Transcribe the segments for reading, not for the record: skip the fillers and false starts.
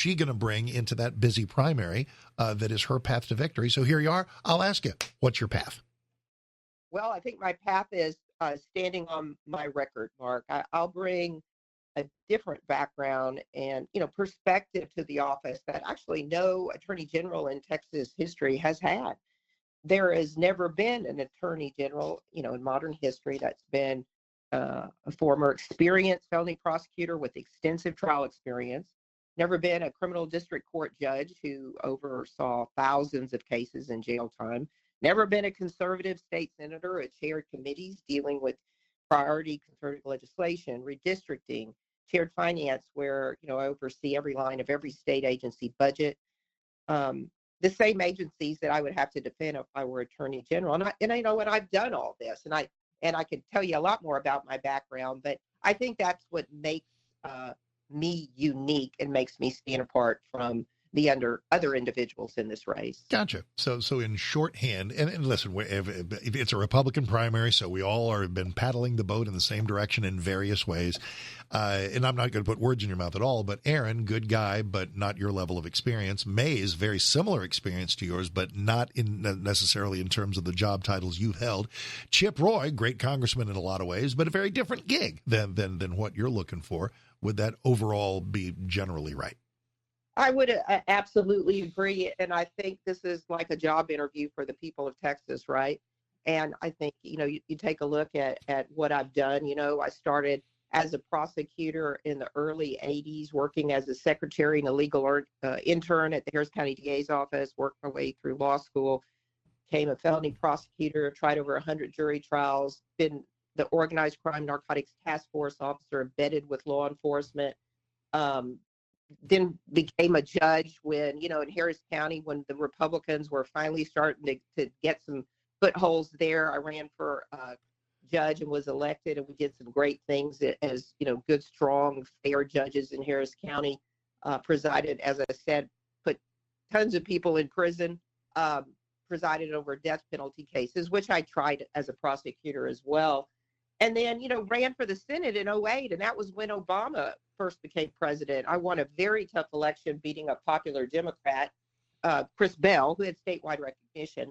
she going to bring into that busy primary that is her path to victory? So here you are. I'll ask you, what's your path? Well, I think my path is standing on my record, Mark. I'll bring a different background and, perspective to the office that actually no attorney general in Texas history has had. There has never been an attorney general, in modern history that's been a former experienced felony prosecutor with extensive trial experience, never been a criminal district court judge who oversaw thousands of cases in jail time, never been a conservative state senator or chaired committees dealing with priority conservative legislation, redistricting, chaired finance, where, I oversee every line of every state agency budget. The same agencies that I would have to defend if I were attorney general. And I know what I've done all this, and I can tell you a lot more about my background, but I think that's what makes me unique and makes me stand apart from the other individuals in this race. Gotcha. So in shorthand, and listen, it's a Republican primary, so we all have been paddling the boat in the same direction in various ways. And I'm not going to put words in your mouth at all, but Aaron, good guy, but not your level of experience. Mays, very similar experience to yours, but not necessarily in terms of the job titles you've held. Chip Roy, great congressman in a lot of ways, but a very different gig than what you're looking for. Would that overall be generally right? I would absolutely agree. And I think this is like a job interview for the people of Texas, right? And I think, you take a look at what I've done. I started as a prosecutor in the early 80s, working as a secretary and a legal intern at the Harris County DA's office, worked my way through law school, became a felony prosecutor, tried over 100 jury trials, been the organized crime narcotics task force officer embedded with law enforcement. Then became a judge when, in Harris County, when the Republicans were finally starting to get some footholds there. I ran for judge and was elected, and we did some great things as, good, strong, fair judges in Harris County. Presided, as I said, put tons of people in prison, presided over death penalty cases, which I tried as a prosecutor as well. And then, ran for the Senate in 2008, and that was when Obama first became president. I won a very tough election, beating a popular Democrat, Chris Bell, who had statewide recognition.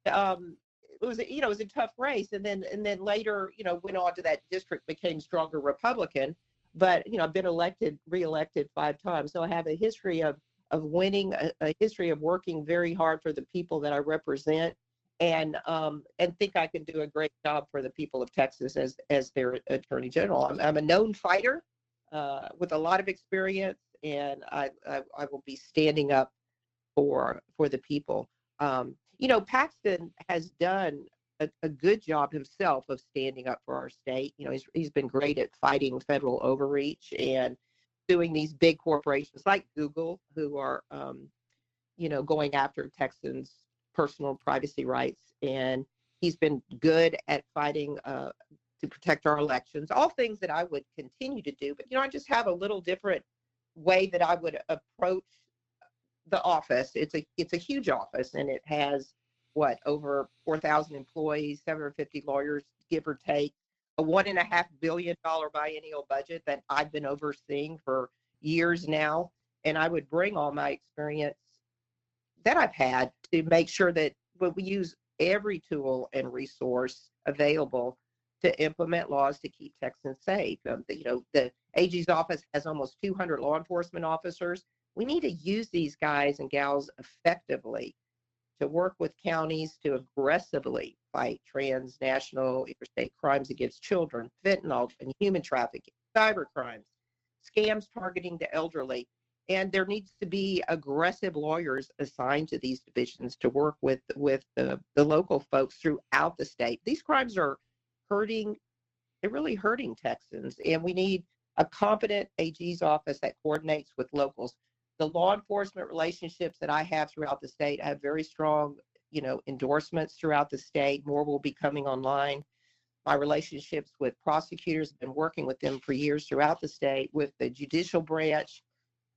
It was a tough race, and then later, went on to that district, became stronger Republican. But I've been reelected 5 times, so I have a history of winning, a history of working very hard for the people that I represent. And think I can do a great job for the people of Texas as their attorney general. I'm a known fighter with a lot of experience, and I will be standing up for the people. Paxton has done a good job himself of standing up for our state. He's been great at fighting federal overreach and suing these big corporations like Google, who are going after Texans' personal privacy rights, and he's been good at fighting to protect our elections, all things that I would continue to do. But I just have a little different way that I would approach the office. It's a huge office, and it has over 4,000 employees, 750 lawyers, give or take, a $1.5 billion biennial budget that I've been overseeing for years now. And I would bring all my experience that I've had to make sure that we use every tool and resource available to implement laws to keep Texans safe. The AG's office has almost 200 law enforcement officers. We need to use these guys and gals effectively to work with counties to aggressively fight transnational interstate crimes against children, fentanyl and human trafficking, cyber crimes, scams targeting the elderly. And there needs to be aggressive lawyers assigned to these divisions to work with the local folks throughout the state. These crimes are hurting. They're really hurting Texans. And we need a competent AG's office that coordinates with locals. The law enforcement relationships that I have throughout the state, I have very strong, endorsements throughout the state. More will be coming online. My relationships with prosecutors, have been working with them for years throughout the state, with the judicial branch.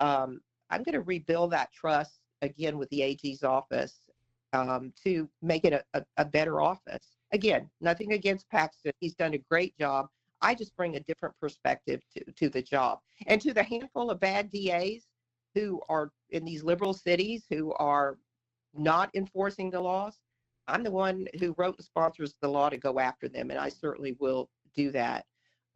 I'm going to rebuild that trust again with the AG's office to make it a better office. Again, nothing against Paxton. He's done a great job. I just bring a different perspective to the job. And to the handful of bad DAs who are in these liberal cities who are not enforcing the laws, I'm the one who wrote and sponsors the law to go after them, and I certainly will do that.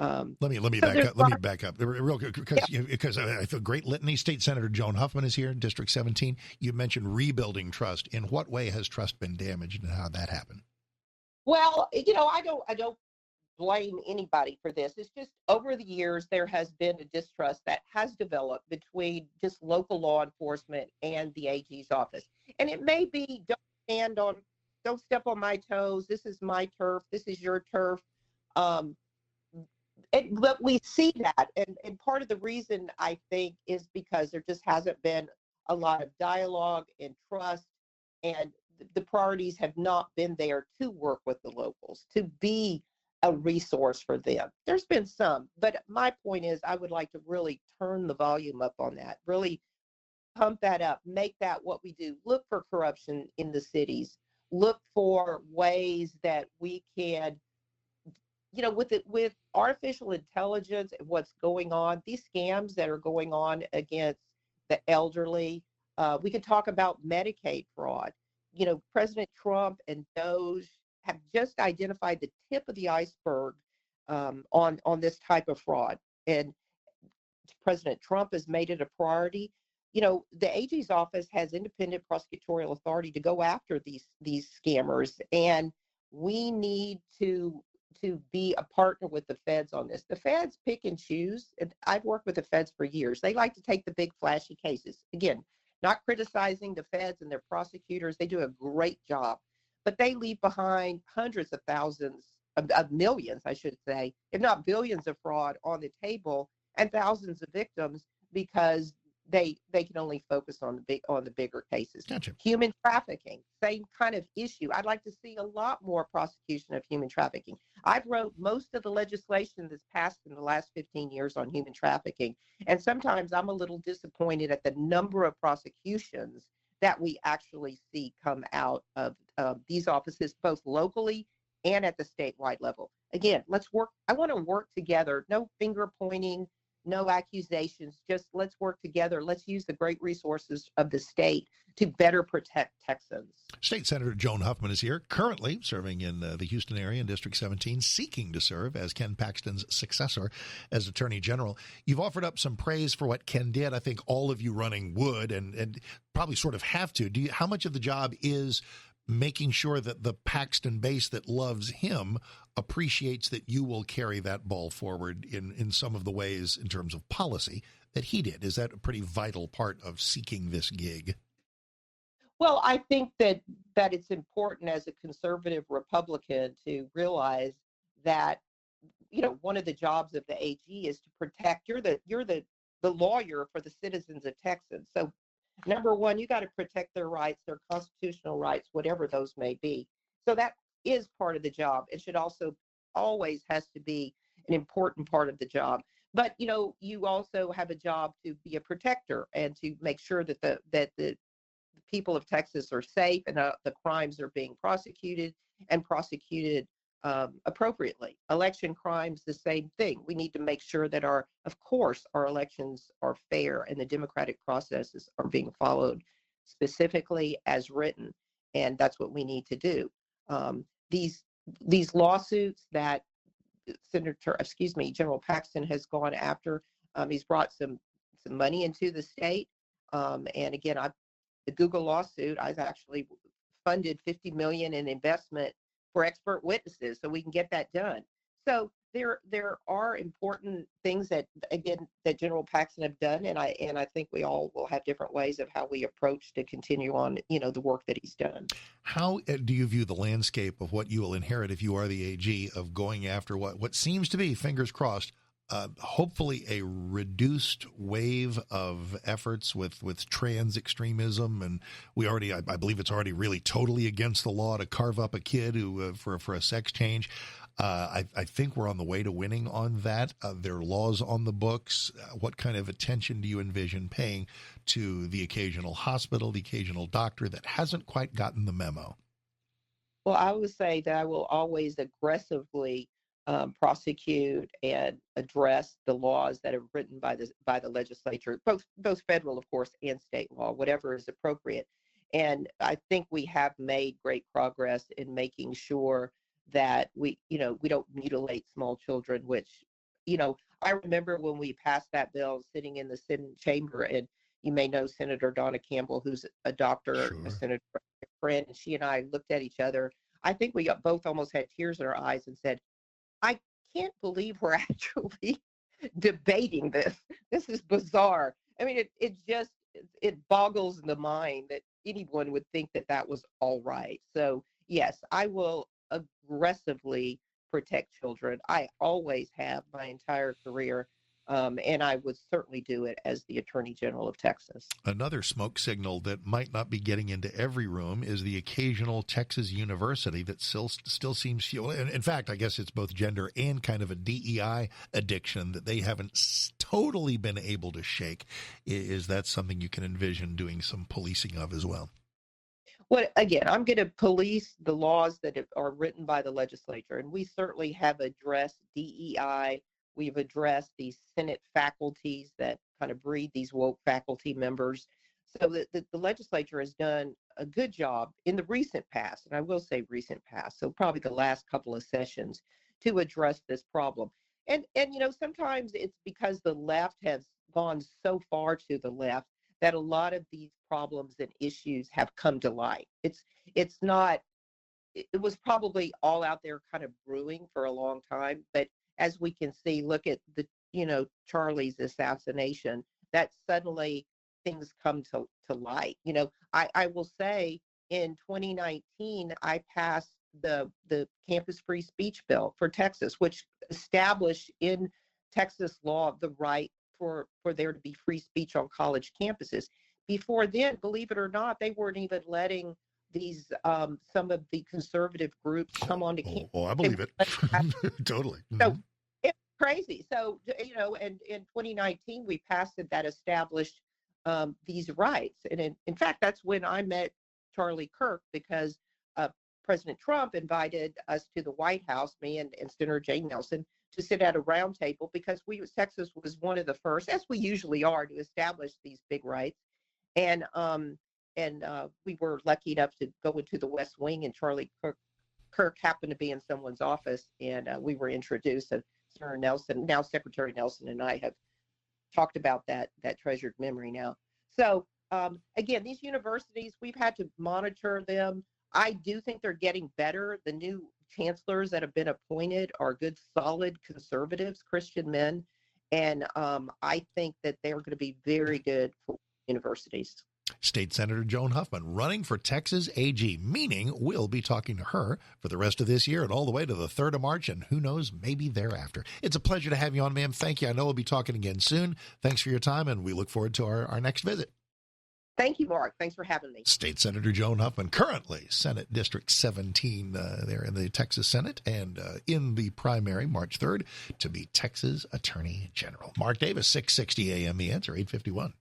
Let me So back there's up. Let me back up real quick yeah, because I feel great litany. State Senator Joan Huffman is here, District 17. You mentioned rebuilding trust. In what way has trust been damaged, and how that happened? well, I don't blame anybody for this. It's just over the years there has been a distrust that has developed between just local law enforcement and the AG's office. And it may be don't step on my toes. This is my turf. This is your turf. Um, but we see that, and part of the reason I think is because there just hasn't been a lot of dialogue and trust, and the priorities have not been there to work with the locals, to be a resource for them. There's been some, but my point is I would like to really turn the volume up on that, really pump that up, make that what we do. Look for corruption in the cities, look for ways that we can, with artificial intelligence and what's going on, these scams that are going on against the elderly. We could talk about Medicaid fraud. President Trump and Doge have just identified the tip of the iceberg on this type of fraud, and President Trump has made it a priority. The AG's office has independent prosecutorial authority to go after these scammers, and we need to be a partner with the feds on this. The feds pick and choose. And I've worked with the feds for years. They like to take the big flashy cases. Again, not criticizing the feds and their prosecutors. They do a great job, but they leave behind hundreds of thousands of millions, I should say, if not billions of fraud on the table, and thousands of victims because they can only focus on the bigger cases. Gotcha. Human trafficking, same kind of issue. I'd like to see a lot more prosecution of human trafficking. I've wrote most of the legislation that's passed in the last 15 years on human trafficking, and sometimes I'm a little disappointed at the number of prosecutions that we actually see come out of these offices, both locally and at the statewide level. Again, let's work. I want to work together. No finger pointing, no accusations, just let's work together. Let's use the great resources of the state to better protect Texans. State Senator Joan Huffman is here, currently serving in the Houston area in District 17, seeking to serve as Ken Paxton's successor as Attorney General. You've offered up some praise for what Ken did. I think all of you running would and probably sort of have to. How much of the job is making sure that the Paxton base that loves him appreciates that you will carry that ball forward in some of the ways in terms of policy that he did? Is that a pretty vital part of seeking this gig? Well, I think that it's important as a conservative Republican to realize that, one of the jobs of the AG is to protect. You're the lawyer for the citizens of Texas. So number one, you got to protect their rights, their constitutional rights, whatever those may be. So that is part of the job. It should also always has to be an important part of the job. But you also have a job to be a protector and to make sure that the people of Texas are safe and the crimes are being prosecuted appropriately. Election crimes, the same thing. We need to make sure that of course, our elections are fair and the democratic processes are being followed specifically as written, and that's what we need to do. These lawsuits that General Paxton has gone after, he's brought some money into the state, and again, the Google lawsuit, I've actually funded $50 million in investment for expert witnesses so we can get that done. So there are important things that General Paxton have done, and I think we all will have different ways of how we approach to continue on, the work that he's done. How do you view the landscape of what you will inherit if you are the AG, of going after what seems to be, fingers crossed, hopefully a reduced wave of efforts with trans extremism? And I believe it's already really totally against the law to carve up a kid who for a sex change. I think we're on the way to winning on that. There are laws on the books. What kind of attention do you envision paying to the occasional hospital, the occasional doctor that hasn't quite gotten the memo? Well, I would say that I will always aggressively prosecute and address the laws that are written by the legislature, both federal, of course, and state law, whatever is appropriate. And I think we have made great progress in making sure that we don't mutilate small children, which, I remember when we passed that bill sitting in the Senate chamber, and you may know Senator Donna Campbell, who's a doctor, a Sure. senator friend, and she and I looked at each other. I think we both almost had tears in our eyes and said, I can't believe we're actually debating this. This is bizarre. I mean, it boggles the mind that anyone would think that that was all right. So yes, I will aggressively protect children. I always have my entire career, and I would certainly do it as the Attorney General of Texas. Another smoke signal that might not be getting into every room is the occasional Texas university that still seems fuel. In fact, I guess it's both gender and kind of a DEI addiction that they haven't totally been able to shake. Is that something you can envision doing some policing of as well? Well, again, I'm going to police the laws that are written by the legislature, and we certainly have addressed DEI. We've addressed these Senate faculties that kind of breed these woke faculty members. So the legislature has done a good job in the recent past, and I will say recent past, so probably the last couple of sessions, to address this problem. And sometimes it's because the left has gone so far to the left that a lot of these problems and issues have come to light. It's not, it was probably all out there kind of brewing for a long time, but as we can see, look at Charlie's assassination, that suddenly things come to light. I will say in 2019, I passed the campus free speech bill for Texas, which established in Texas law the right for there to be free speech on college campuses. Before then, believe it or not, they weren't even letting these some of the conservative groups come onto campus. I believe it. Totally. So it's crazy. So, and in 2019, we passed it that established these rights. And in fact, that's when I met Charlie Kirk, because President Trump invited us to the White House, me and Senator Jane Nelson, to sit at a round table, because Texas was one of the first, as we usually are, to establish these big rights. And we were lucky enough to go into the West Wing, and Charlie Kirk happened to be in someone's office, and we were introduced. And Senator Nelson, now Secretary Nelson, and I have talked about that treasured memory now. So again, these universities, we've had to monitor them. I do think they're getting better. The new chancellors that have been appointed are good, solid conservatives, Christian men. And I think that they're going to be very good for universities. State Senator Joan Huffman running for Texas AG, meaning we'll be talking to her for the rest of this year and all the way to the 3rd of March, and who knows, maybe thereafter. It's a pleasure to have you on, ma'am. Thank you. I know we'll be talking again soon. Thanks for your time, and we look forward to our next visit. Thank you, Mark. Thanks for having me. State Senator Joan Huffman, currently Senate District 17 there in the Texas Senate, and in the primary March 3rd to be Texas Attorney General. Mark Davis, 660 AM, The Answer, 851.